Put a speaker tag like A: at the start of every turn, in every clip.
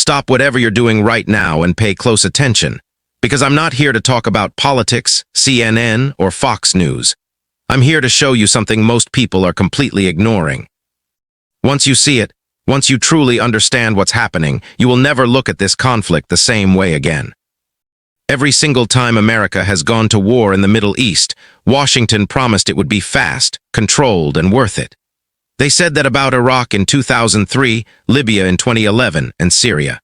A: Stop whatever you're doing right now and pay close attention, because I'm not here to talk about politics, CNN, or Fox News. I'm here to show you something most people are completely ignoring. Once you see it, once you truly understand what's happening, you will never look at this conflict the same way again. Every single time America has gone to war in the Middle East, Washington promised it would be fast, controlled, and worth it. They said that about Iraq in 2003, Libya in 2011, and Syria.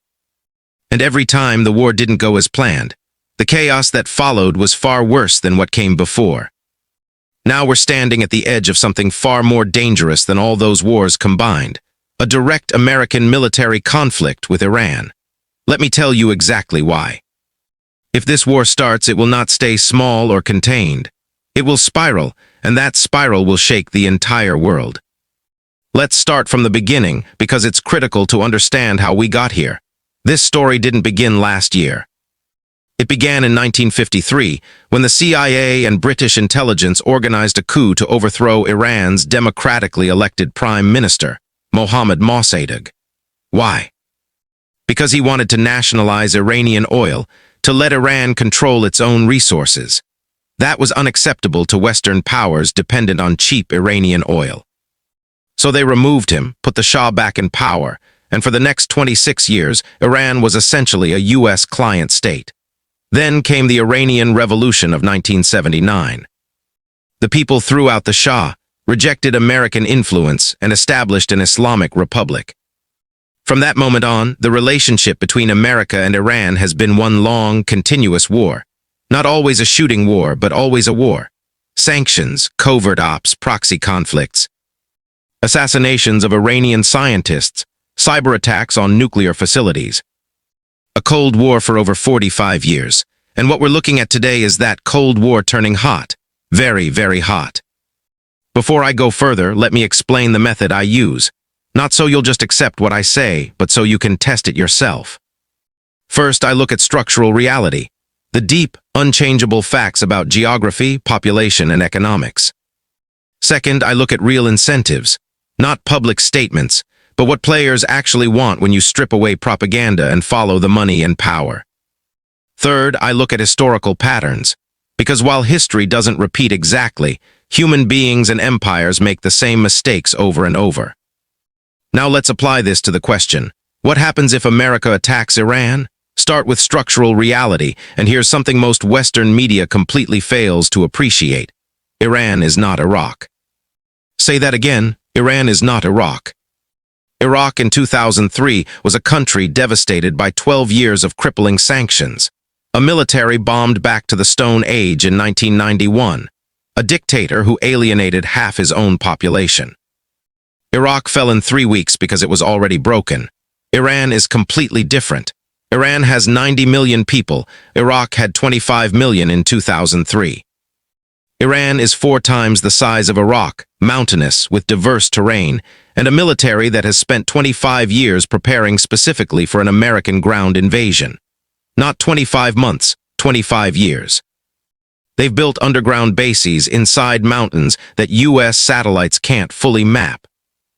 A: And every time the war didn't go as planned. The chaos that followed was far worse than what came before. Now we're standing at the edge of something far more dangerous than all those wars combined. A direct American military conflict with Iran. Let me tell you exactly why. If this war starts, it will not stay small or contained. It will spiral, and that spiral will shake the entire world. Let's start from the beginning, because it's critical to understand how we got here. This story didn't begin last year. It began in 1953, when the CIA and British intelligence organized a coup to overthrow Iran's democratically elected Prime Minister, Mohammad Mossadegh. Why? Because he wanted to nationalize Iranian oil, to let Iran control its own resources. That was unacceptable to Western powers dependent on cheap Iranian oil. So they removed him, put the Shah back in power, and for the next 26 years, Iran was essentially a U.S. client state. Then came the Iranian Revolution of 1979. The people threw out the Shah, rejected American influence, and established an Islamic republic. From that moment on, the relationship between America and Iran has been one long, continuous war. Not always a shooting war, but always a war. Sanctions, covert ops, proxy conflicts. Assassinations of Iranian scientists, cyber attacks on nuclear facilities. A Cold War for over 45 years. And what we're looking at today is that Cold War turning hot. Very, very hot. Before I go further, let me explain the method I use. Not so you'll just accept what I say, but so you can test it yourself. First, I look at structural reality, the deep, unchangeable facts about geography, population, and economics. Second, I look at real incentives, not public statements, but what players actually want when you strip away propaganda and follow the money and power. Third, I look at historical patterns, because while history doesn't repeat exactly, human beings and empires make the same mistakes over and over. Now let's apply this to the question, what happens if America attacks Iran? Start with structural reality, and here's something most Western media completely fails to appreciate. Iran is not Iraq. Say that again, Iran is not Iraq. Iraq in 2003 was a country devastated by 12 years of crippling sanctions. A military bombed back to the Stone Age in 1991. A dictator who alienated half his own population. Iraq fell in 3 weeks because it was already broken. Iran is completely different. Iran has 90 million people. Iraq had 25 million in 2003. Iran is 4 times the size of Iraq, mountainous, with diverse terrain, and a military that has spent 25 years preparing specifically for an American ground invasion. Not 25 months, 25 years. They've built underground bases inside mountains that U.S. satellites can't fully map.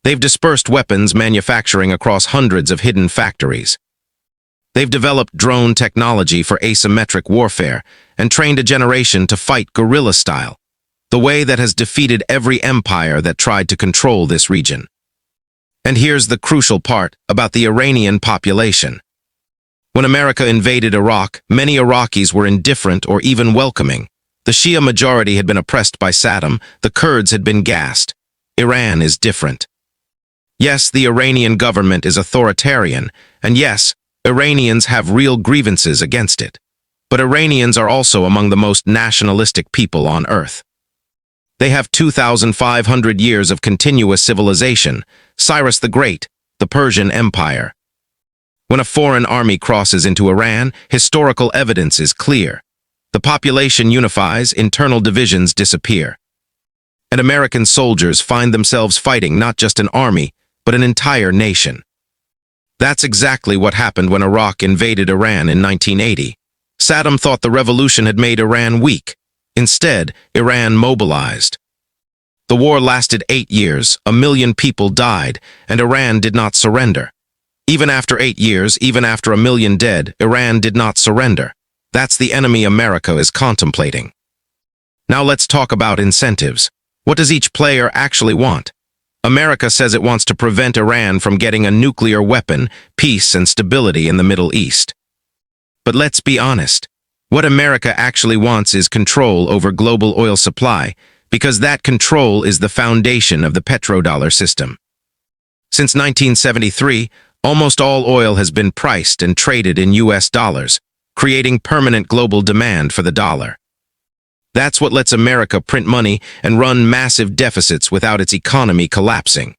A: They've dispersed weapons manufacturing across hundreds of hidden factories. They've developed drone technology for asymmetric warfare and trained a generation to fight guerrilla style, the way that has defeated every empire that tried to control this region. And here's the crucial part about the Iranian population. When America invaded Iraq, many Iraqis were indifferent or even welcoming. The Shia majority had been oppressed by Saddam, the Kurds had been gassed. Iran is different. Yes, the Iranian government is authoritarian, and yes, Iranians have real grievances against it. But Iranians are also among the most nationalistic people on earth. They have 2,500 years of continuous civilization, Cyrus the Great, the Persian Empire. When a foreign army crosses into Iran, historical evidence is clear. The population unifies, internal divisions disappear. And American soldiers find themselves fighting not just an army, but an entire nation. That's exactly what happened when Iraq invaded Iran in 1980. Saddam thought the revolution had made Iran weak. Instead, Iran mobilized. The war lasted 8 years, 1 million people died, and Iran did not surrender. Even after 8 years, even after 1 million dead, Iran did not surrender. That's the enemy America is contemplating. Now let's talk about incentives. What does each player actually want? America says it wants to prevent Iran from getting a nuclear weapon, peace and stability in the Middle East. But let's be honest. What America actually wants is control over global oil supply, because that control is the foundation of the petrodollar system. Since 1973, almost all oil has been priced and traded in US dollars, creating permanent global demand for the dollar. That's what lets America print money and run massive deficits without its economy collapsing.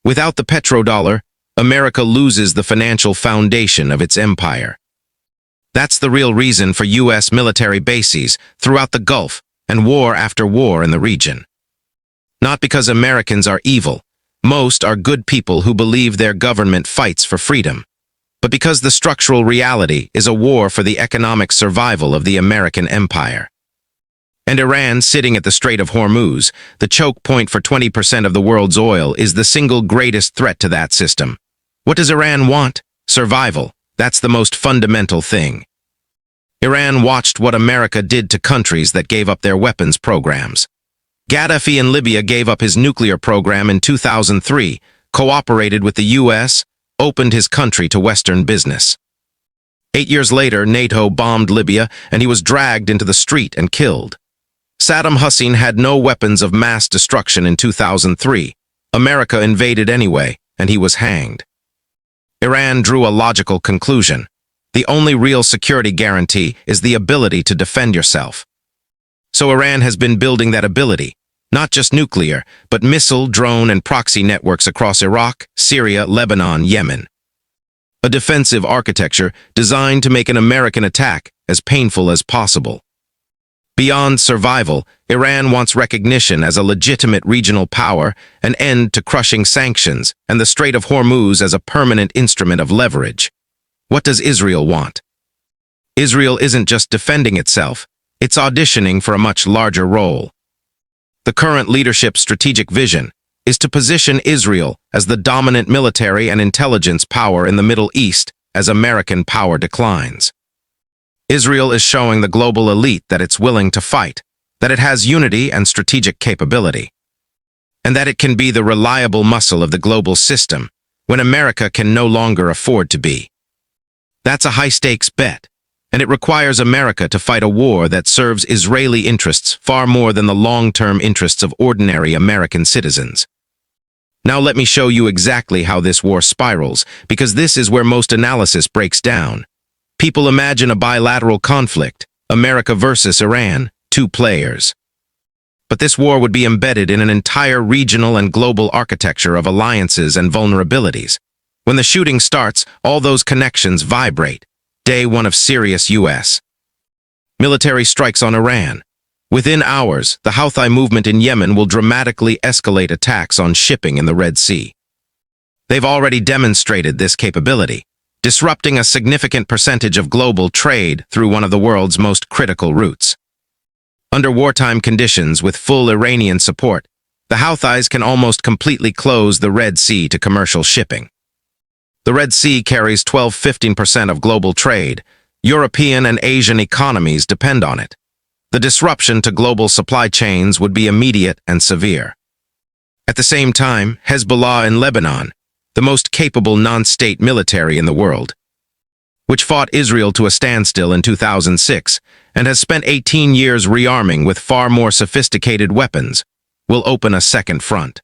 A: Without the petrodollar, America loses the financial foundation of its empire. That's the real reason for US military bases throughout the Gulf and war after war in the region. Not because Americans are evil. Most are good people who believe their government fights for freedom, but because the structural reality is a war for the economic survival of the American empire. And Iran, sitting at the Strait of Hormuz, the choke point for 20% of the world's oil, is the single greatest threat to that system. What does Iran want? Survival. That's the most fundamental thing. Iran watched what America did to countries that gave up their weapons programs. Gaddafi in Libya gave up his nuclear program in 2003, cooperated with the US, opened his country to Western business. 8 years later, NATO bombed Libya, and he was dragged into the street and killed. Saddam Hussein had no weapons of mass destruction in 2003. America invaded anyway, and he was hanged. Iran drew a logical conclusion. The only real security guarantee is the ability to defend yourself. So Iran has been building that ability, not just nuclear, but missile, drone, and proxy networks across Iraq, Syria, Lebanon, Yemen. A defensive architecture designed to make an American attack as painful as possible. Beyond survival, Iran wants recognition as a legitimate regional power, an end to crushing sanctions, and the Strait of Hormuz as a permanent instrument of leverage. What does Israel want? Israel isn't just defending itself, it's auditioning for a much larger role. The current leadership's strategic vision is to position Israel as the dominant military and intelligence power in the Middle East as American power declines. Israel is showing the global elite that it's willing to fight, that it has unity and strategic capability, and that it can be the reliable muscle of the global system when America can no longer afford to be. That's a high-stakes bet, and it requires America to fight a war that serves Israeli interests far more than the long-term interests of ordinary American citizens. Now let me show you exactly how this war spirals, because this is where most analysis breaks down. People imagine a bilateral conflict, America versus Iran, 2 players. But this war would be embedded in an entire regional and global architecture of alliances and vulnerabilities. When the shooting starts, all those connections vibrate. Day 1 of serious U.S. military strikes on Iran. Within hours, the Houthi movement in Yemen will dramatically escalate attacks on shipping in the Red Sea. They've already demonstrated this capability, disrupting a significant percentage of global trade through one of the world's most critical routes. Under wartime conditions with full Iranian support, the Houthis can almost completely close the Red Sea to commercial shipping. The Red Sea carries 12–15% of global trade. European and Asian economies depend on it. The disruption to global supply chains would be immediate and severe. At the same time, Hezbollah in Lebanon, the most capable non-state military in the world, which fought Israel to a standstill in 2006 and has spent 18 years rearming with far more sophisticated weapons, will open a second front.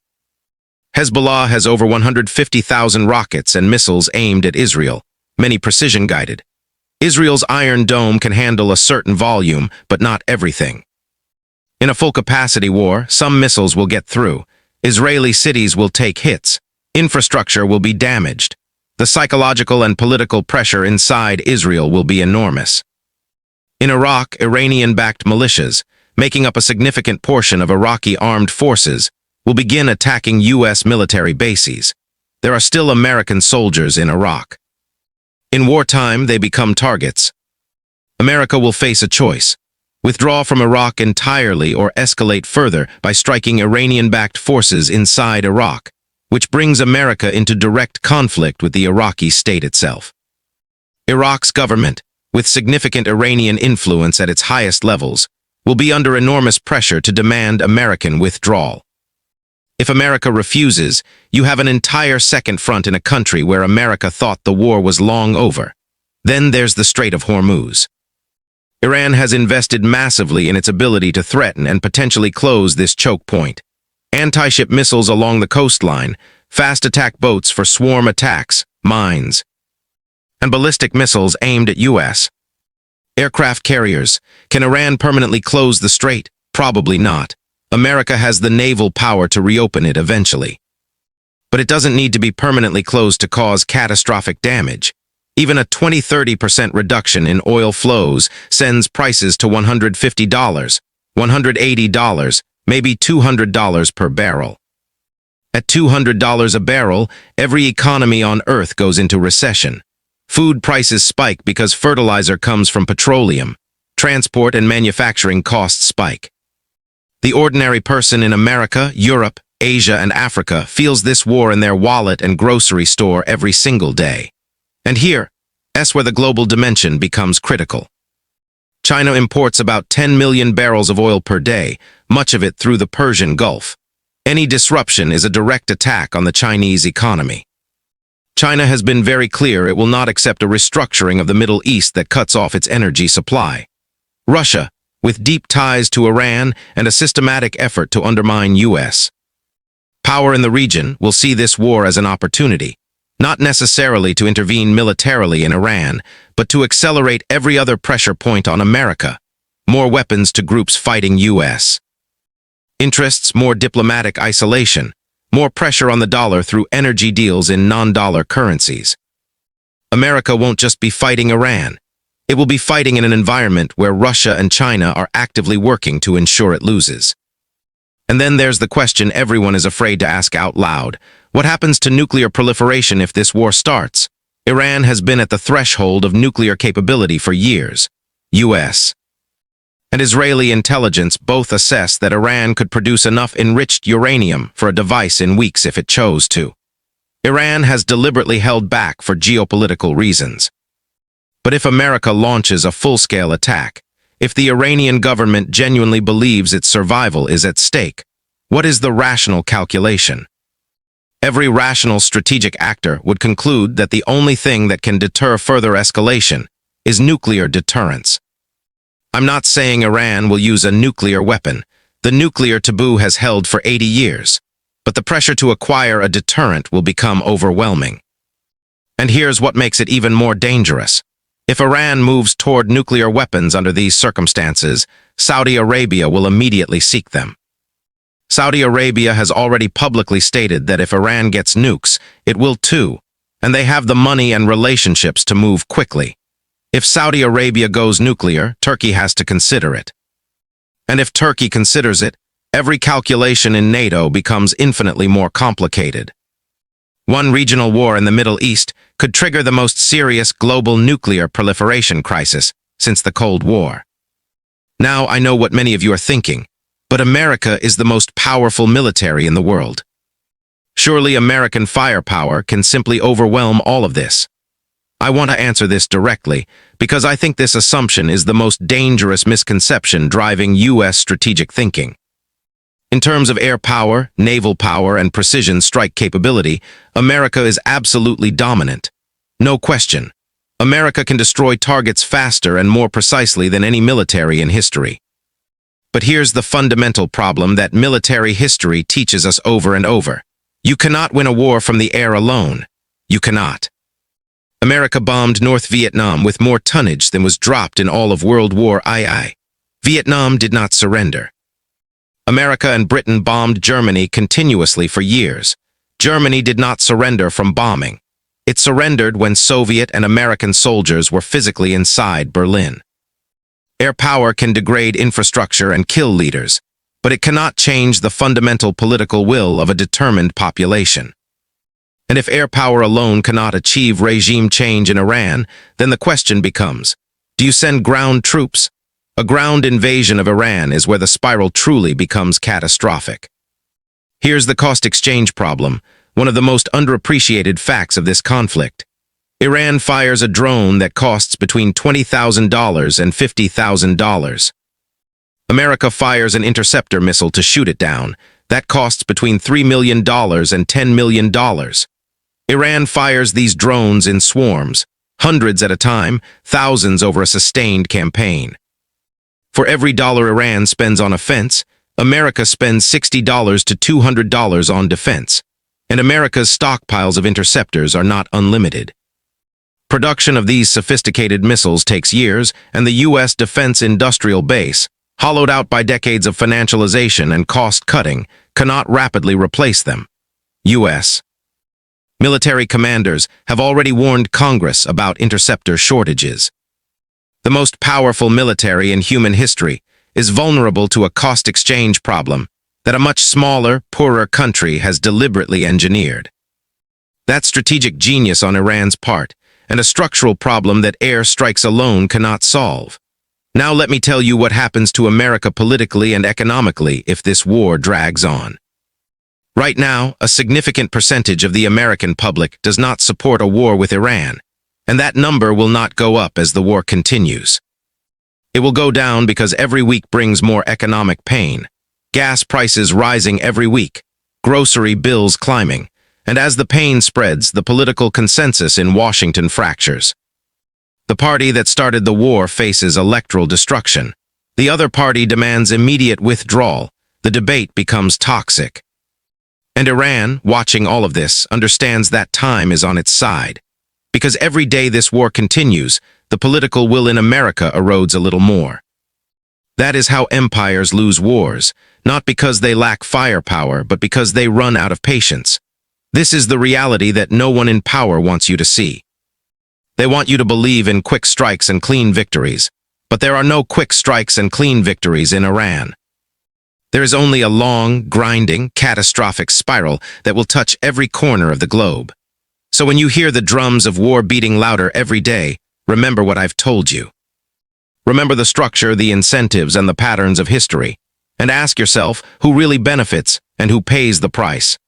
A: Hezbollah has over 150,000 rockets and missiles aimed at Israel, many precision-guided. Israel's Iron Dome can handle a certain volume, but not everything. In a full-capacity war, some missiles will get through. Israeli cities will take hits. Infrastructure will be damaged. The psychological and political pressure inside Israel will be enormous. In Iraq, Iranian-backed militias, making up a significant portion of Iraqi armed forces, will begin attacking U.S. military bases. There are still American soldiers in Iraq. In wartime, they become targets. America will face a choice: withdraw from Iraq entirely or escalate further by striking Iranian-backed forces inside Iraq. which brings America into direct conflict with the Iraqi state itself. Iraq's government, with significant Iranian influence at its highest levels, will be under enormous pressure to demand American withdrawal. If America refuses, you have an entire second front in a country where America thought the war was long over. Then there's the Strait of Hormuz. Iran has invested massively in its ability to threaten and potentially close this choke point. Anti-ship missiles along the coastline, fast attack boats for swarm attacks, mines, and ballistic missiles aimed at U.S. aircraft carriers. Can Iran permanently close the strait? Probably not. America has the naval power to reopen it eventually. But it doesn't need to be permanently closed to cause catastrophic damage. Even a 20–30% reduction in oil flows sends prices to $150, $180, maybe $200 per barrel. At $200 a barrel, every economy on Earth goes into recession. Food prices spike because fertilizer comes from petroleum. Transport and manufacturing costs spike. The ordinary person in America, Europe, Asia, and Africa feels this war in their wallet and grocery store every single day. And here's where the global dimension becomes critical. China imports about 10 million barrels of oil per day, much of it through the Persian Gulf. Any disruption is a direct attack on the Chinese economy. China has been very clear it will not accept a restructuring of the Middle East that cuts off its energy supply. Russia, with deep ties to Iran and a systematic effort to undermine U.S. power in the region, will see this war as an opportunity, not necessarily to intervene militarily in Iran, but to accelerate every other pressure point on America. More weapons to groups fighting U.S. interests, more diplomatic isolation, more pressure on the dollar through energy deals in non-dollar currencies. America won't just be fighting Iran. It will be fighting in an environment where Russia and China are actively working to ensure it loses. And then there's the question everyone is afraid to ask out loud. What happens to nuclear proliferation if this war starts? Iran has been at the threshold of nuclear capability for years. U.S. and Israeli intelligence both assess that Iran could produce enough enriched uranium for a device in weeks if it chose to. Iran has deliberately held back for geopolitical reasons. But if America launches a full-scale attack, if the Iranian government genuinely believes its survival is at stake, what is the rational calculation? Every rational strategic actor would conclude that the only thing that can deter further escalation is nuclear deterrence. I'm not saying Iran will use a nuclear weapon. The nuclear taboo has held for 80 years, but the pressure to acquire a deterrent will become overwhelming. And here's what makes it even more dangerous. If Iran moves toward nuclear weapons under these circumstances, Saudi Arabia will immediately seek them. Saudi Arabia has already publicly stated that if Iran gets nukes, it will too, and they have the money and relationships to move quickly. If Saudi Arabia goes nuclear, Turkey has to consider it. And if Turkey considers it, every calculation in NATO becomes infinitely more complicated. One regional war in the Middle East could trigger the most serious global nuclear proliferation crisis since the Cold War. Now I know what many of you are thinking, but America is the most powerful military in the world. Surely American firepower can simply overwhelm all of this. I want to answer this directly because I think this assumption is the most dangerous misconception driving U.S. strategic thinking. In terms of air power, naval power, and precision strike capability, America is absolutely dominant. No question. America can destroy targets faster and more precisely than any military in history. But here's the fundamental problem that military history teaches us over and over. You cannot win a war from the air alone. You cannot. America bombed North Vietnam with more tonnage than was dropped in all of World War II. Vietnam did not surrender. America and Britain bombed Germany continuously for years. Germany did not surrender from bombing. It surrendered when Soviet and American soldiers were physically inside Berlin. Air power can degrade infrastructure and kill leaders, but it cannot change the fundamental political will of a determined population. And if air power alone cannot achieve regime change in Iran, then the question becomes, do you send ground troops? A ground invasion of Iran is where the spiral truly becomes catastrophic. Here's the cost exchange problem. one of the most underappreciated facts of this conflict. Iran fires a drone that costs between $20,000 and $50,000. America fires an interceptor missile to shoot it down. That costs between $3 million and $10 million. Iran fires these drones in swarms, hundreds at a time, thousands over a sustained campaign. For every dollar Iran spends on offense, America spends $60 to $200 on defense, and America's stockpiles of interceptors are not unlimited. Production of these sophisticated missiles takes years, and the U.S. defense industrial base, hollowed out by decades of financialization and cost-cutting, cannot rapidly replace them. U.S. military commanders have already warned Congress about interceptor shortages. The most powerful military in human history is vulnerable to a cost exchange problem that a much smaller, poorer country has deliberately engineered. That's strategic genius on Iran's part, and a structural problem that air strikes alone cannot solve. Now let me tell you what happens to America politically and economically if this war drags on. Right now, a significant percentage of the American public does not support a war with Iran, and that number will not go up as the war continues. It will go down because every week brings more economic pain, gas prices rising every week, grocery bills climbing, and as the pain spreads, the political consensus in Washington fractures. The party that started the war faces electoral destruction. The other party demands immediate withdrawal. The debate becomes toxic. And Iran, watching all of this, understands that time is on its side. Because every day this war continues, the political will in America erodes a little more. That is how empires lose wars, not because they lack firepower, but because they run out of patience. This is the reality that no one in power wants you to see. They want you to believe in quick strikes and clean victories, but there are no quick strikes and clean victories in Iran. There is only a long, grinding, catastrophic spiral that will touch every corner of the globe. So when you hear the drums of war beating louder every day, remember what I've told you. Remember the structure, the incentives, and the patterns of history, and ask yourself who really benefits and who pays the price.